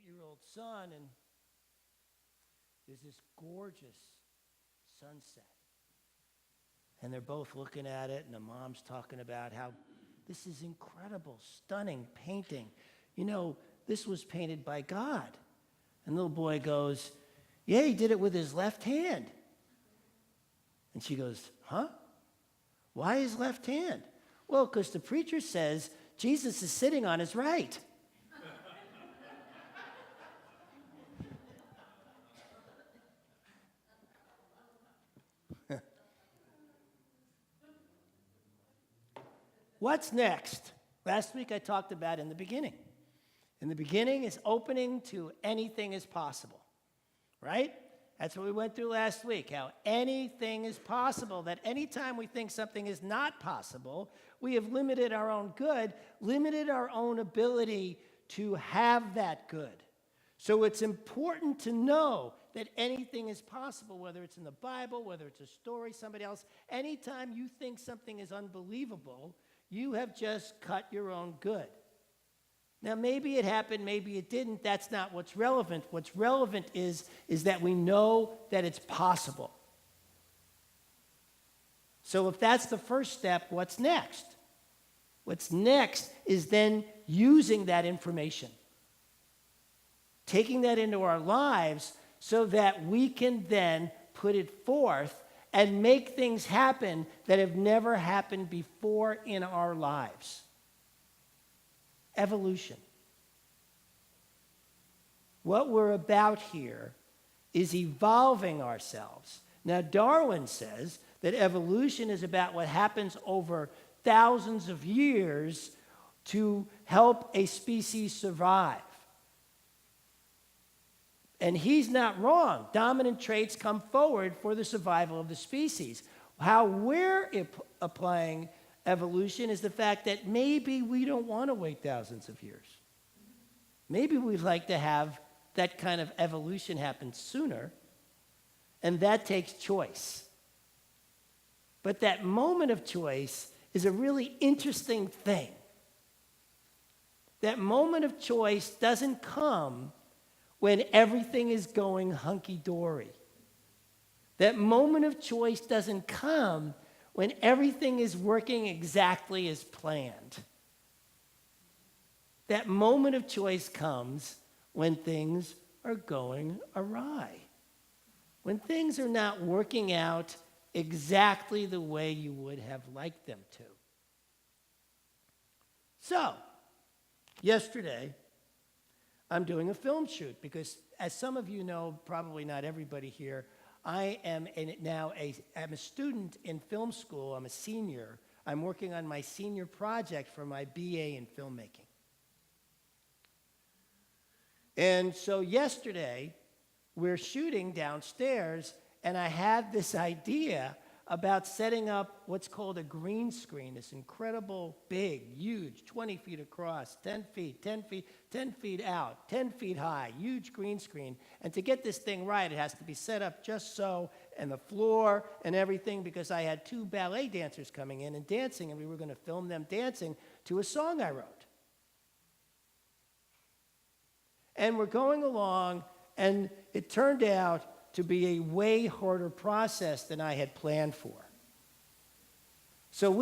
8-year-old son, and there's this gorgeous sunset. And they're both looking at it, and the mom's talking about how this is incredible, stunning painting. You know, this was painted by God. And the little boy goes, yeah, he did it with his left hand. And she goes, huh? Why his left hand? Well, because the preacher says Jesus is sitting on his right. What's next? Last week I talked about in the beginning. In the beginning is opening to anything is possible, right? That's what we went through last week, how anything is possible, that anytime we think something is not possible, we have limited our own good, limited our own ability to have that good. So it's important to know that anything is possible, whether it's in the Bible, whether it's a story, somebody else. Anytime you think something is unbelievable, you have just cut your own good. Now, maybe it happened, maybe it didn't. That's not what's relevant. What's relevant is that we know that it's possible. So if that's the first step, what's next? What's next is then using that information, taking that into our lives so that we can then put it forth and make things happen that have never happened before in our lives. Evolution. What we're about here is evolving ourselves. Now, Darwin says that evolution is about what happens over thousands of years to help a species survive. And he's not wrong. Dominant traits come forward for the survival of the species. How we're applying evolution is the fact that maybe we don't want to wait thousands of years. Maybe we'd like to have that kind of evolution happen sooner, and that takes choice. But that moment of choice is a really interesting thing. That moment of choice doesn't come when everything is going hunky-dory. That moment of choice doesn't come when everything is working exactly as planned. That moment of choice comes when things are going awry. When things are not working out exactly the way you would have liked them to. So, yesterday, I'm doing a film shoot because, as some of you know, probably not everybody here, I am I'm a student in film school. I'm a senior. I'm working on my senior project for my BA in filmmaking. And so yesterday, we're shooting downstairs, and I had this idea about setting up what's called a green screen, this incredible, big, huge, 20 feet across, 10 feet, 10 feet, 10 feet out, 10 feet high, huge green screen. And to get this thing right, it has to be set up just so, and the floor and everything, because I had 2 ballet dancers coming in and dancing, and we were going to film them dancing to a song I wrote. And we're going along, and it turned out to be a way harder process than I had planned for. So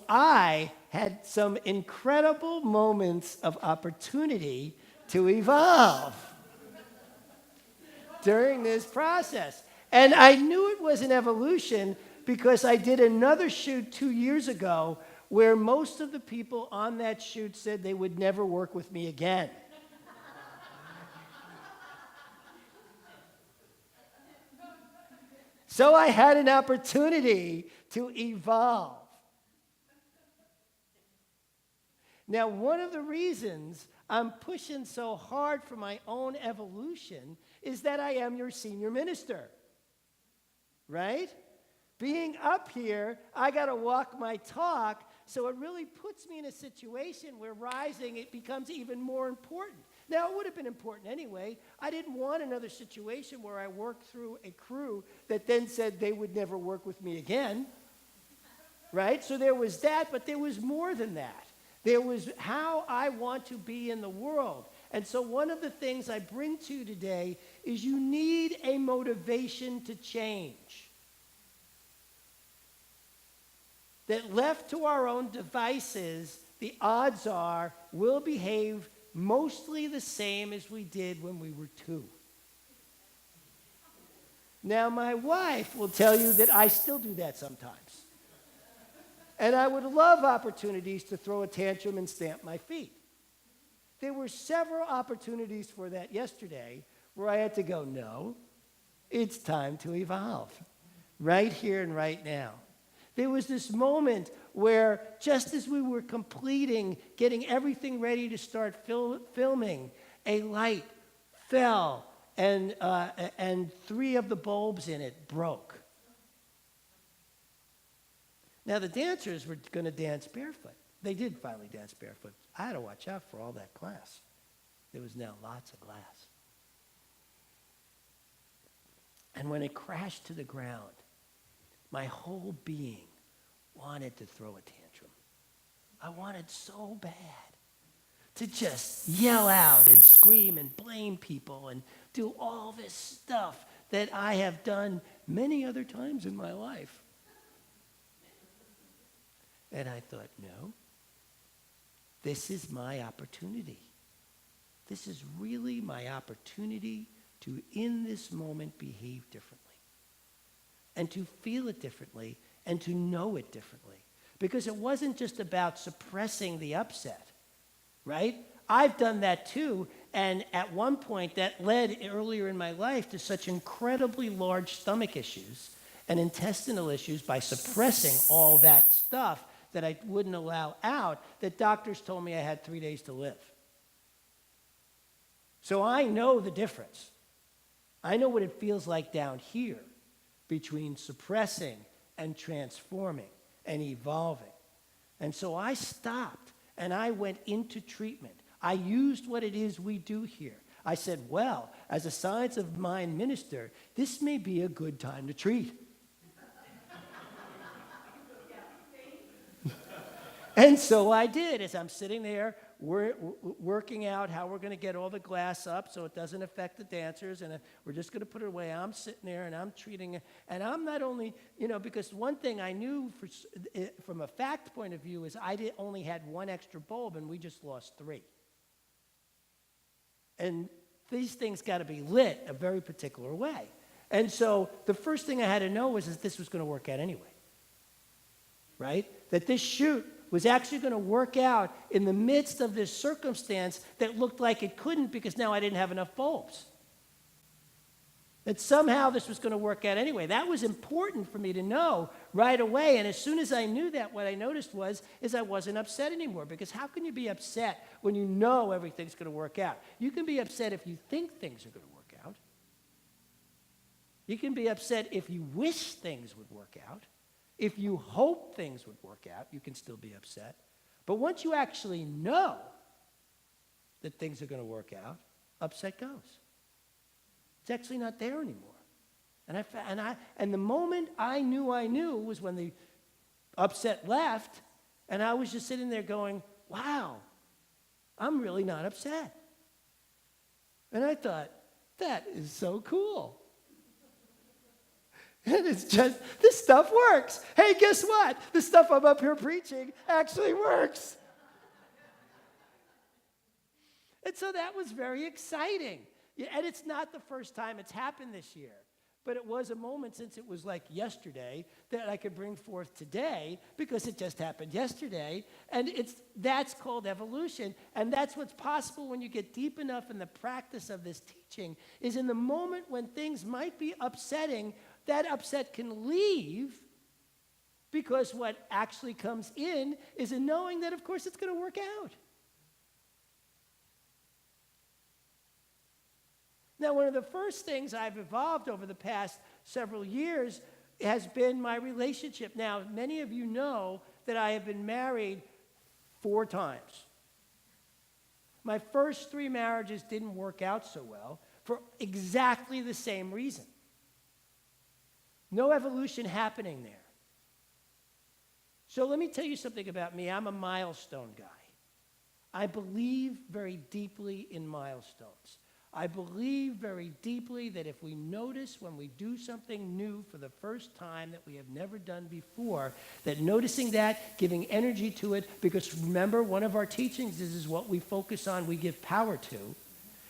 I had some incredible moments of opportunity to evolve during this process. And I knew it was an evolution because I did another shoot 2 years ago where most of the people on that shoot said they would never work with me again. So I had an opportunity to evolve. Now, one of the reasons I'm pushing so hard for my own evolution is that I am your senior minister, right? Being up here, I got to walk my talk, so it really puts me in a situation where rising, it becomes even more important. Now, it would have been important anyway. I didn't want another situation where I worked through a crew that then said they would never work with me again, right? So there was that, but there was more than that. There was how I want to be in the world. And so one of the things I bring to you today is you need a motivation to change. That left to our own devices, the odds are we'll behave mostly the same as we did when we were 2. Now, my wife will tell you that I still do that sometimes. And I would love opportunities to throw a tantrum and stamp my feet. There were several opportunities for that yesterday where I had to go, no, it's time to evolve, right here and right now. There was this moment where just as we were getting everything ready to start filming, a light fell and 3 of the bulbs in it broke. Now the dancers were going to dance barefoot. They did finally dance barefoot. I had to watch out for all that glass. There was now lots of glass. And when it crashed to the ground, my whole being wanted to throw a tantrum. I wanted so bad to just yell out and scream and blame people and do all this stuff that I have done many other times in my life. And I thought, no, this is my opportunity. This is really my opportunity to, in this moment, behave differently. And to feel it differently, and to know it differently. Because it wasn't just about suppressing the upset, right? I've done that too, and at one point that led earlier in my life to such incredibly large stomach issues and intestinal issues by suppressing all that stuff that I wouldn't allow out, that doctors told me I had 3 days to live. So I know the difference. I know what it feels like down here between suppressing and transforming and evolving. And so I stopped and I went into treatment. I used what it is we do here. I said, well, as a science of mind minister, this may be a good time to treat. And so I did. As I'm sitting there, we're working out how we're going to get all the glass up so it doesn't affect the dancers, and we're just going to put it away. I'm sitting there, and I'm treating it. And I'm not only, because one thing I knew from a fact point of view is I only had 1 extra bulb, and we just lost 3. And these things got to be lit a very particular way. And so the first thing I had to know was that this was going to work out anyway, right? That this shoot was actually going to work out in the midst of this circumstance that looked like it couldn't because now I didn't have enough bulbs. That somehow this was going to work out anyway. That was important for me to know right away. And as soon as I knew that, what I noticed is I wasn't upset anymore. Because how can you be upset when you know everything's going to work out? You can be upset if you think things are going to work out. You can be upset if you wish things would work out. If you hope things would work out, you can still be upset. But once you actually know that things are going to work out, upset goes. It's actually not there anymore. And the moment I knew was when the upset left, and I was just sitting there going, wow, I'm really not upset. And I thought, that is so cool. And it's just, this stuff works. Hey, guess what? The stuff I'm up here preaching actually works. And so that was very exciting. Yeah, and it's not the first time it's happened this year. But it was a moment, since it was like yesterday, that I could bring forth today because it just happened yesterday. And that's called evolution. And that's what's possible when you get deep enough in the practice of this teaching, is in the moment when things might be upsetting, that upset can leave, because what actually comes in is a knowing that, of course, it's going to work out. Now, one of the first things I've evolved over the past several years has been my relationship. Now, many of you know that I have been married 4 times. My first 3 marriages didn't work out so well for exactly the same reason. No evolution happening there. So let me tell you something about me. I'm a milestone guy. I believe very deeply in milestones. I believe very deeply that if we notice when we do something new for the first time that we have never done before, that noticing that, giving energy to it, because remember, one of our teachings is what we focus on, we give power to.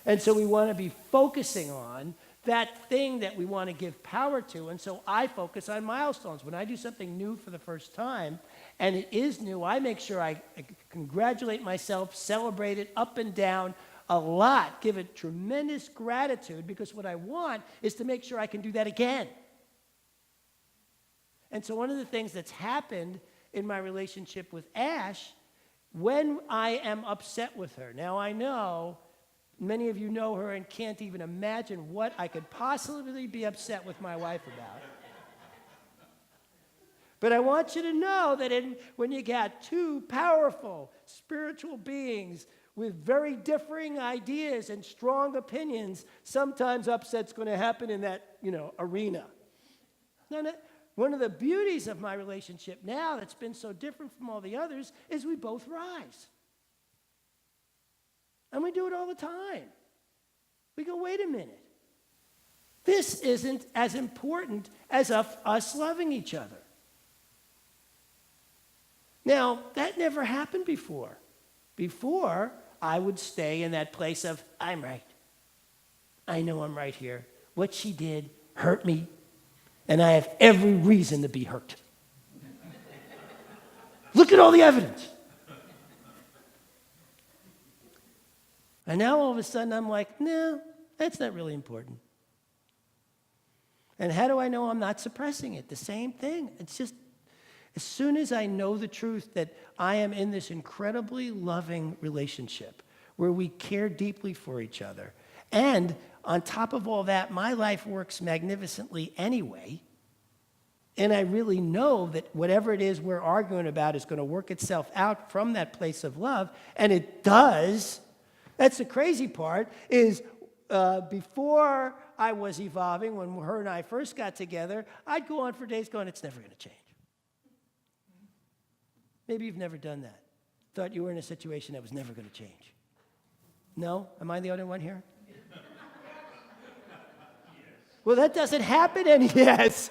And so we want to be focusing on that thing that we want to give power to. And so I focus on milestones. When I do something new for the first time, and it is new, I make sure I congratulate myself, celebrate it up and down a lot, give it tremendous gratitude, because what I want is to make sure I can do that again. And so one of the things that's happened in my relationship with Ash, when I am upset with her, now I know many of you know her and can't even imagine what I could possibly be upset with my wife about. But I want you to know that when you got two powerful spiritual beings with very differing ideas and strong opinions, sometimes upset's going to happen in that, arena. One of the beauties of my relationship now that's been so different from all the others is we both rise. And we do it all the time. We go, wait a minute. This isn't as important as us loving each other. Now, that never happened before. Before, I would stay in that place of, I'm right. I know I'm right here. What she did hurt me, and I have every reason to be hurt. Look at all the evidence. And now all of a sudden I'm like, no, that's not really important. And how do I know I'm not suppressing it? The same thing. It's just, as soon as I know the truth that I am in this incredibly loving relationship where we care deeply for each other, and on top of all that, my life works magnificently anyway, and I really know that whatever it is we're arguing about is going to work itself out from that place of love, and it does. That's the crazy part, is before I was evolving, when her and I first got together, I'd go on for days going, it's never going to change. Maybe you've never done that. Thought you were in a situation that was never going to change. No? Am I the only one here? Well, that doesn't happen, and yes.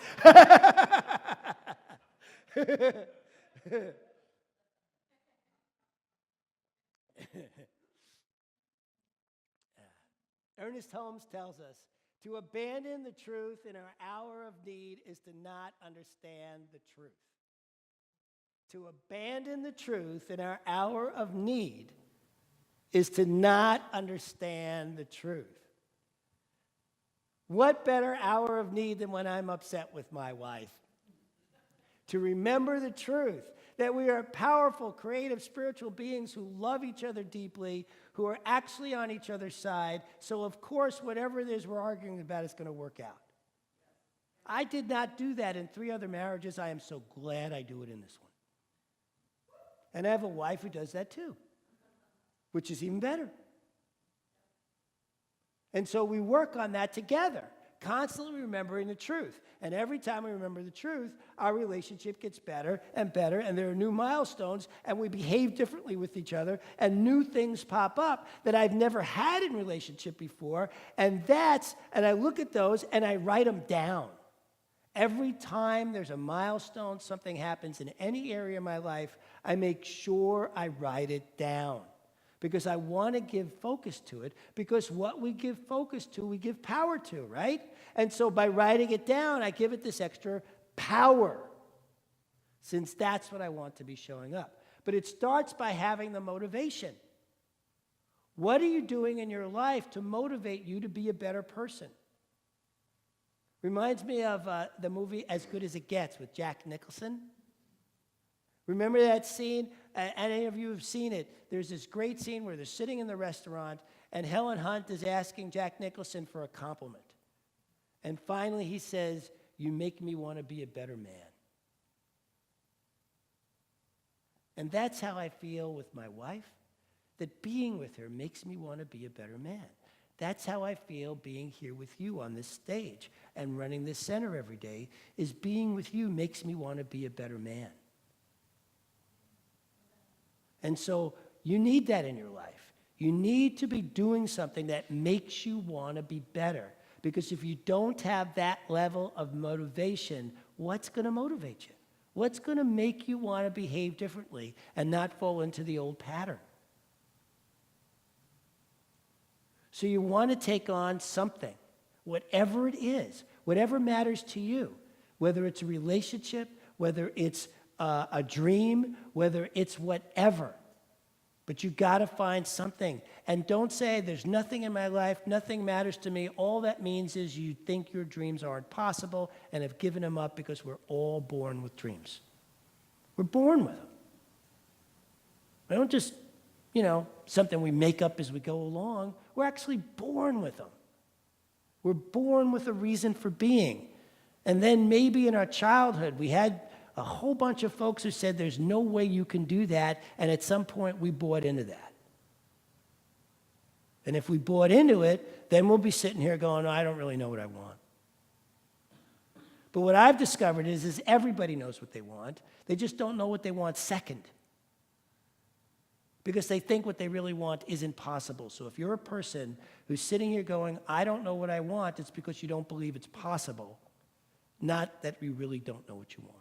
Ernest Holmes tells us, to abandon the truth in our hour of need is to not understand the truth. To abandon the truth in our hour of need is to not understand the truth. What better hour of need than when I'm upset with my wife? To remember the truth, that we are powerful, creative, spiritual beings who love each other deeply, who are actually on each other's side. So, of course, whatever it is we're arguing about is going to work out. I did not do that in 3 other marriages. I am so glad I do it in this one. And I have a wife who does that too, which is even better. And so we work on that together, constantly remembering the truth. And every time we remember the truth, our relationship gets better, and there are new milestones, and we behave differently with each other, and new things pop up that I've never had in relationship before, and I look at those, and I write them down. Every time there's a milestone, something happens in any area of my life, I make sure I write it down. Because I want to give focus to it, because what we give focus to, we give power to, right? And so by writing it down, I give it this extra power, since that's what I want to be showing up. But it starts by having the motivation. What are you doing in your life to motivate you to be a better person? Reminds me of the movie As Good as It Gets with Jack Nicholson. Remember that scene? Any of you have seen it. There's this great scene where they're sitting in the restaurant, and Helen Hunt is asking Jack Nicholson for a compliment. And finally he says, "You make me want to be a better man." And that's how I feel with my wife, that being with her makes me want to be a better man. That's how I feel being here with you on this stage and running this center every day, is being with you makes me want to be a better man. And so you need that in your life. You need to be doing something that makes you want to be better. Because if you don't have that level of motivation, what's going to motivate you? What's going to make you want to behave differently and not fall into the old pattern? So you want to take on something, whatever it is, whatever matters to you, whether it's a relationship, whether it's a dream, whether it's whatever. But you got to find something. And don't say, there's nothing in my life, nothing matters to me. All that means is you think your dreams aren't possible and have given them up, because we're all born with dreams. We're born with them. They don't just, something we make up as we go along. We're actually born with them. We're born with a reason for being. And then maybe in our childhood, we had a whole bunch of folks who said there's no way you can do that, and at some point we bought into that. And if we bought into it, then we'll be sitting here going, I don't really know what I want. But what I've discovered is everybody knows what they want. They just don't know what they want second. Because they think what they really want isn't possible. So if you're a person who's sitting here going, I don't know what I want, it's because you don't believe it's possible, not that you really don't know what you want.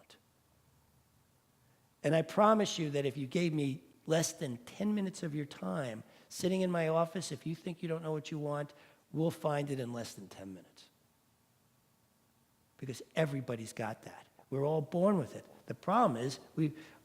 And I promise you that if you gave me less than 10 minutes of your time sitting in my office, if you think you don't know what you want, we'll find it in less than 10 minutes. Because everybody's got that. We're all born with it. The problem is,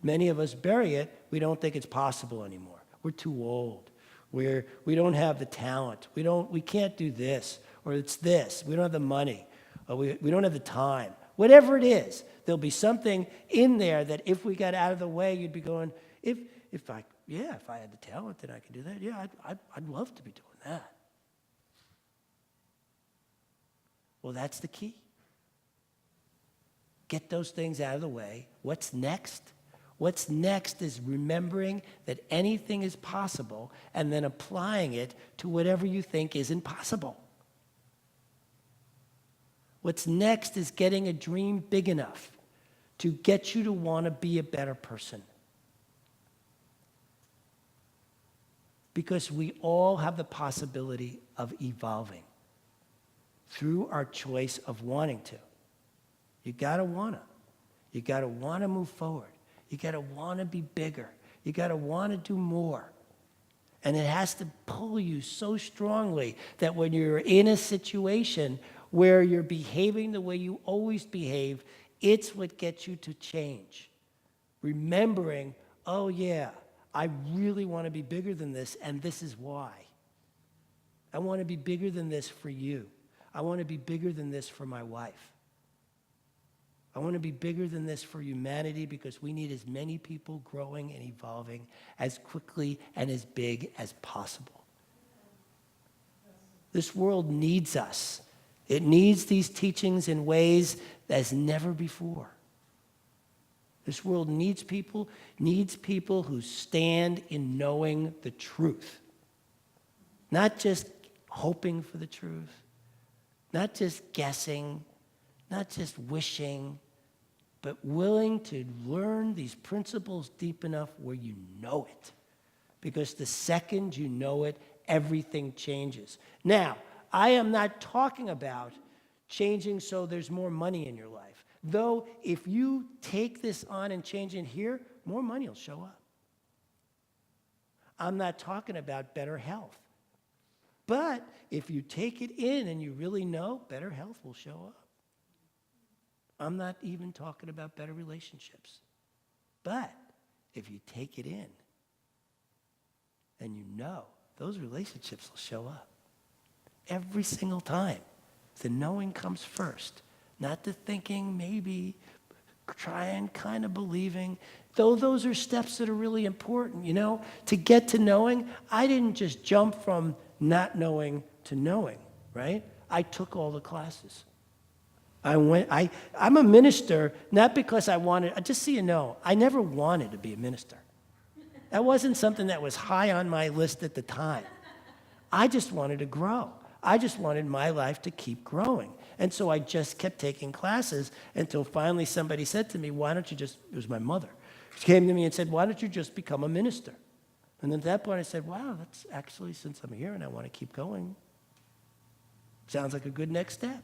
many of us bury it. We don't think it's possible anymore. We're too old. We don't have the talent. We can't do this, or it's this. We don't have the money, or we don't have the time. Whatever it is, there'll be something in there that if we got out of the way, you'd be going, if I had the talent, then I could do that. Yeah, I'd love to be doing that. Well, that's the key. Get those things out of the way. What's next? What's next is remembering that anything is possible and then applying it to whatever you think is impossible. What's next is getting a dream big enough to get you to want to be a better person. Because we all have the possibility of evolving through our choice of wanting to. You gotta wanna. You gotta wanna move forward. You gotta wanna be bigger. You gotta wanna do more. And it has to pull you so strongly that when you're in a situation where you're behaving the way you always behave, it's what gets you to change. Remembering, oh yeah, I really want to be bigger than this, and this is why. I want to be bigger than this for you. I want to be bigger than this for my wife. I want to be bigger than this for humanity, because we need as many people growing and evolving as quickly and as big as possible. This world needs us. It needs these teachings in ways as never before. This world needs people who stand in knowing the truth. Not just hoping for the truth, not just guessing, not just wishing, but willing to learn these principles deep enough where you know it. Because the second you know it, everything changes. Now, I am not talking about changing so there's more money in your life. Though, if you take this on and change it here, more money will show up. I'm not talking about better health. But if you take it in and you really know, better health will show up. I'm not even talking about better relationships. But if you take it in and you know, those relationships will show up. Every single time. The knowing comes first. Not the thinking, maybe, trying, kind of believing. Though those are steps that are really important, to get to knowing. I didn't just jump from not knowing to knowing, right? I took all the classes. I'm a minister, not because I wanted, just so you know, I never wanted to be a minister. That wasn't something that was high on my list at the time. I just wanted to grow. I just wanted my life to keep growing. And so I just kept taking classes until finally somebody said to me, why don't you just, it was my mother. She came to me and said, why don't you just become a minister? And at that point I said, wow, that's actually, since I'm here and I want to keep going, sounds like a good next step.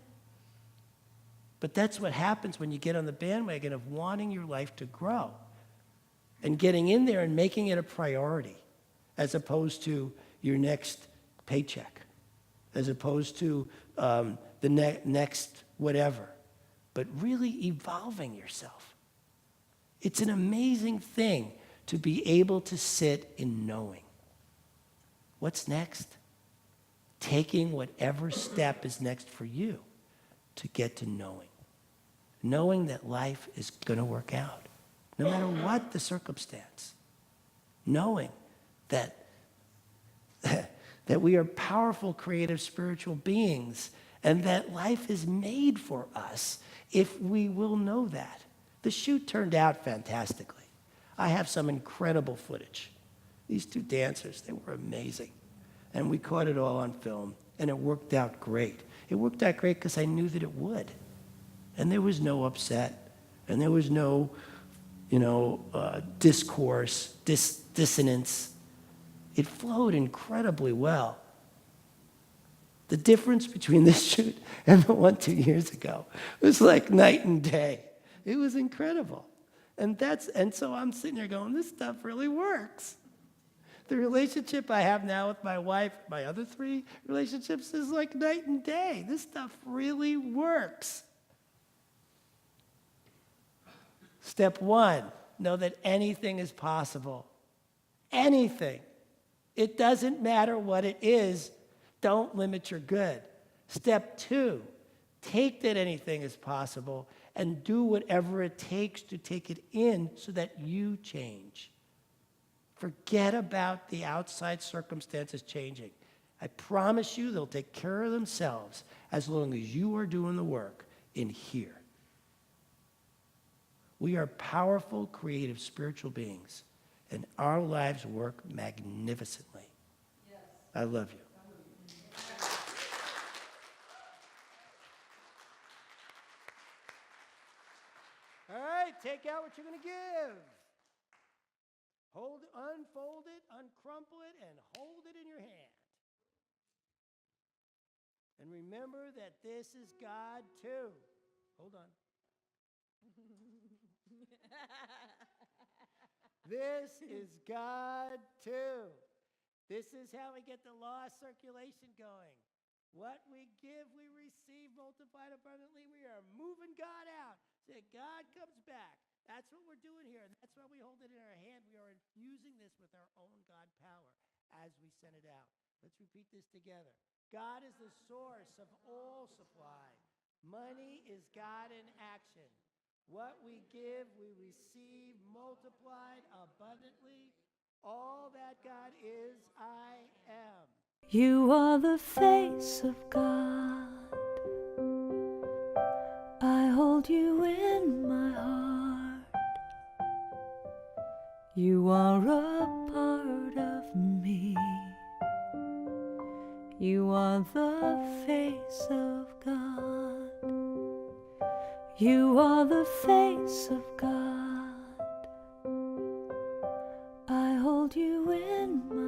But that's what happens when you get on the bandwagon of wanting your life to grow and getting in there and making it a priority as opposed to your next paycheck, as opposed to the next whatever, but really evolving yourself. It's an amazing thing to be able to sit in knowing. What's next? Taking whatever step is next for you to get to knowing. Knowing that life is going to work out, no matter what the circumstance. Knowing that that we are powerful, creative, spiritual beings, and that life is made for us if we will know that. The shoot turned out fantastically. I have some incredible footage. These two dancers, they were amazing. And we caught it all on film, and it worked out great. It worked out great because I knew that it would. And there was no upset, and there was no, discourse, dissonance. It flowed incredibly well. The difference between this shoot and the one 2 years ago was like night and day. It was incredible. And so I'm sitting there going, this stuff really works. The relationship I have now with my wife, my other 3 relationships, is like night and day. This stuff really works. Step 1, know that anything is possible. Anything. It doesn't matter what it is. Don't limit your good. Step 2, take that anything is possible and do whatever it takes to take it in so that you change. Forget about the outside circumstances changing. I promise you they'll take care of themselves as long as you are doing the work in here. We are powerful, creative, spiritual beings, and our lives work magnificently. Yes. I love you. All right, take out what you're going to give. Unfold it, uncrumple it, and hold it in your hand. And remember that this is God too. Hold on. This is God too. This is how we get the law of circulation going. What we give, we receive multiplied abundantly. We are moving God out. So God comes back. That's what we're doing here. That's why we hold it in our hand. We are infusing this with our own God power as we send it out. Let's repeat this together. God is the source of all supply. Money is God in action. What we give, we receive multiplied abundantly. All that God is, I am. You are the face of God. I hold you in my heart. You are a part of me. You are the face of God. You are the face of God. I hold you in my